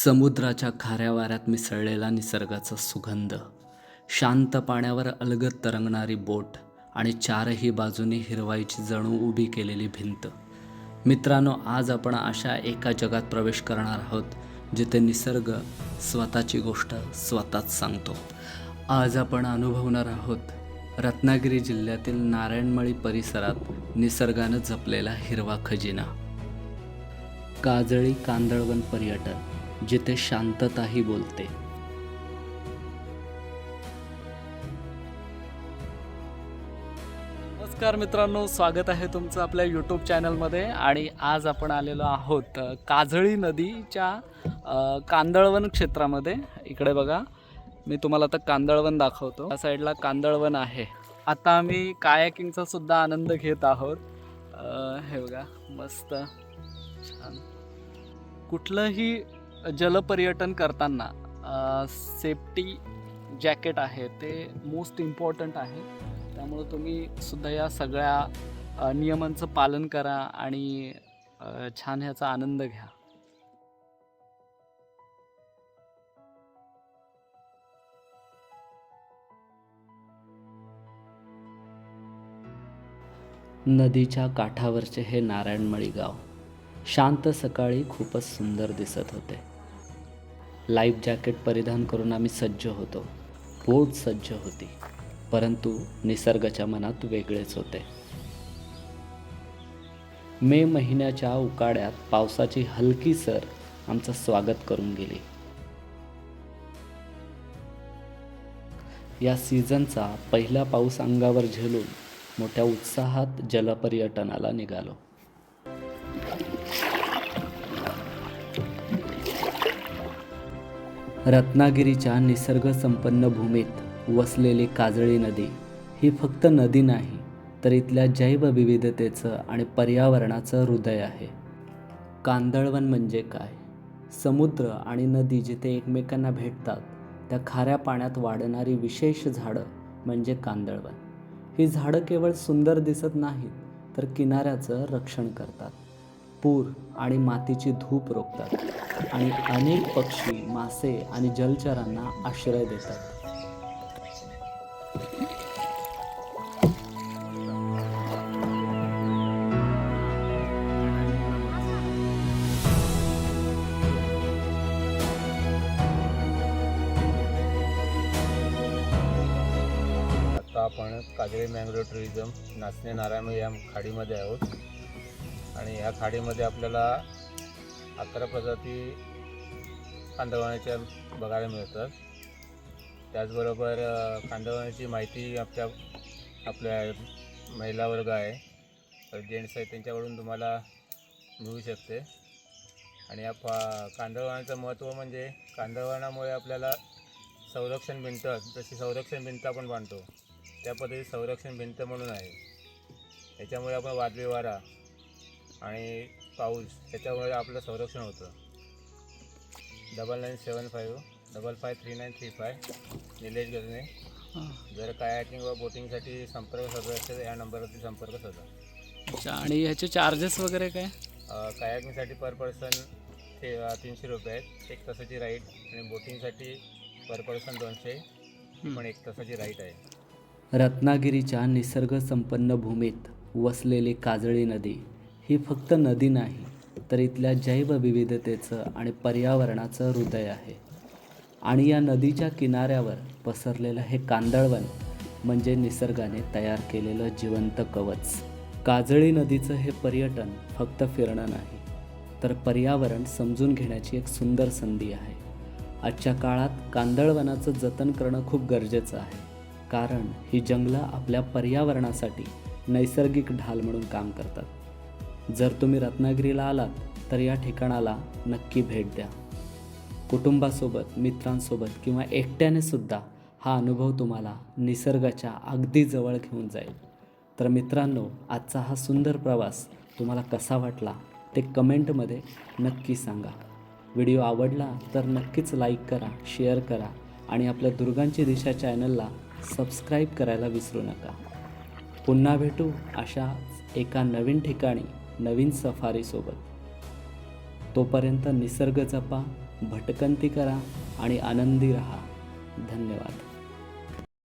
समुद्राच्या खाऱ्या वाऱ्यात मिसळलेला निसर्गाचा सुगंध, शांत पाण्यावर अलगद तरंगणारी बोट आणि चारही बाजूने हिरवाईची जणू उभी केलेली भिंत. मित्रांनो, आज आपण अशा एका जगात प्रवेश करणार आहोत जिथे निसर्ग स्वतःची गोष्ट स्वतःच सांगतो. आज आपण अनुभवणार आहोत रत्नागिरी जिल्ह्यातील नारायणमळी परिसरात निसर्गानं जपलेला हिरवा खजिना. काजळी कांदळवन पर्यटन, जिथे शांतताही बोलते. नमस्कार मित्रांनो, स्वागत आहे तुमचं आपल्या यूट्यूब चॅनलमध्ये. आणि आज आपण आलेलो आहोत काजळी नदीच्या कांदळवन क्षेत्रामध्ये. इकडे बघा, मी तुम्हाला आता कांदळवन दाखवतो. या साईडला कांदळवन आहे. आता आम्ही कायाकिंगचा सुद्धा आनंद घेत आहोत. हे बघा, मस्त छान. कुठलंही जलपर्यटन करताना सेफ्टी जॅकेट आहे ते मोस्ट इम्पॉर्टंट आहे. त्यामुळे तुम्ही सुद्धा या सगळ्या नियमांचं पालन करा आणि छान ह्याचा आनंद घ्या. नदीच्या काठावरचे हे नारायणमळी गाव शांत सकाळी खूपच सुंदर दिसत होते. लाईफ जॅकेट परिधान करून आम्ही सज्ज होतो. बोट सज्ज होती, परंतु निसर्गाच्या मनात वेगळेच होते. मे महिन्याच्या उकाड्यात पावसाची हलकी सर आमचं स्वागत करून गेली. या सीझनचा पहिला पाऊस अंगावर झेलून मोठ्या उत्साहात जलपर्यटनाला निघालो. रत्नागिरीच्या निसर्गसंपन्न भूमीत वसलेली काजळी नदी ही फक्त नदी नाही, तर इथल्या जैवविविधतेचं आणि पर्यावरणाचं हृदय आहे. कांदळवन म्हणजे काय? समुद्र आणि नदी जिथे एकमेकांना भेटतात त्या खाऱ्या पाण्यात वाढणारी विशेष झाडं म्हणजे कांदळवन. ही झाडं केवळ सुंदर दिसत नाहीत, तर किनाऱ्याचं रक्षण करतात, पूर आणि मातीची धूप रोखतात आणि अनेक पक्षी, मासे आणि जलचरांना आश्रय देतात. आता आपण काजळी मँग्रोव्ह टुरिझम नाचणे नारायणमळी या खाडीमध्ये आहोत. आणि ह्या खाडीमध्ये आपल्याला 11 प्रजाती कांदळवनाच्या बघायला मिळतात. त्याचबरोबर कांदळवनाची माहिती आपल्या महिला वर्ग आहे, जेंट्स आहे, त्यांच्याकडून तुम्हाला मिळू शकते. आणि या कांदळवनाचं महत्त्व म्हणजे कांदळवनामुळे आपल्याला संरक्षण भिंत, जशी संरक्षण भिंत आपण बांधतो त्या पद्धती संरक्षण भिंत म्हणून आहे. याच्यामुळे आपण वादळी वारा आणि पाऊस त्याच्यामुळे आपलं संरक्षण होतं. 9975553935 निलेश गजने. जर कायाकिंग व बोटिंगसाठी संपर्क साधा असेल या नंबरवरती संपर्क साधा. अच्छा, आणि ह्याचे चार्जेस वगैरे काय? कायाकिंगसाठी पर पर्सन 300 रुपये आहेत, 1 तासाची राईड. आणि बोटिंगसाठी पर पर्सन 200, पण 1 तासाची राईड आहे. रत्नागिरीच्या निसर्गसंपन्न भूमीत वसलेली काजळी नदी ही फक्त नदी नाही, तर इथल्या जैवविविधतेचं आणि पर्यावरणाचं हृदय आहे. आणि या नदीच्या किनाऱ्यावर पसरलेलं हे कांदळवन म्हणजे निसर्गाने तयार केलेलं जिवंत कवच. काजळी नदीचं हे पर्यटन फक्त फिरणं नाही, तर पर्यावरण समजून घेण्याची एक सुंदर संधी आहे. आजच्या काळात कांदळवनाचं जतन करणं खूप गरजेचं आहे, कारण ही जंगलं आपल्या पर्यावरणासाठी नैसर्गिक ढाल म्हणून काम करतात. जर तुम्ही रत्नागिरीला आलात तर या ठिकाणाला नक्की भेट द्या. कुटुंबासोबत, मित्रांसोबत किंवा एकट्याने सुद्धा हा अनुभव तुम्हाला निसर्गाच्या अगदी जवळ घेऊन जाईल. तर मित्रांनो, आजचा हा सुंदर प्रवास तुम्हाला कसा वाटला ते कमेंटमध्ये नक्की सांगा. व्हिडिओ आवडला तर नक्कीच लाईक करा, शेअर करा आणि आपल्या दुर्गांची दिशा चॅनलला सबस्क्राईब करायला विसरू नका. पुन्हा भेटू अशा एका नवीन ठिकाणी नवीन सफारीसोबत. तोपर्यंत निसर्ग जपा, भटकंती करा आणि आनंदी रहा. धन्यवाद.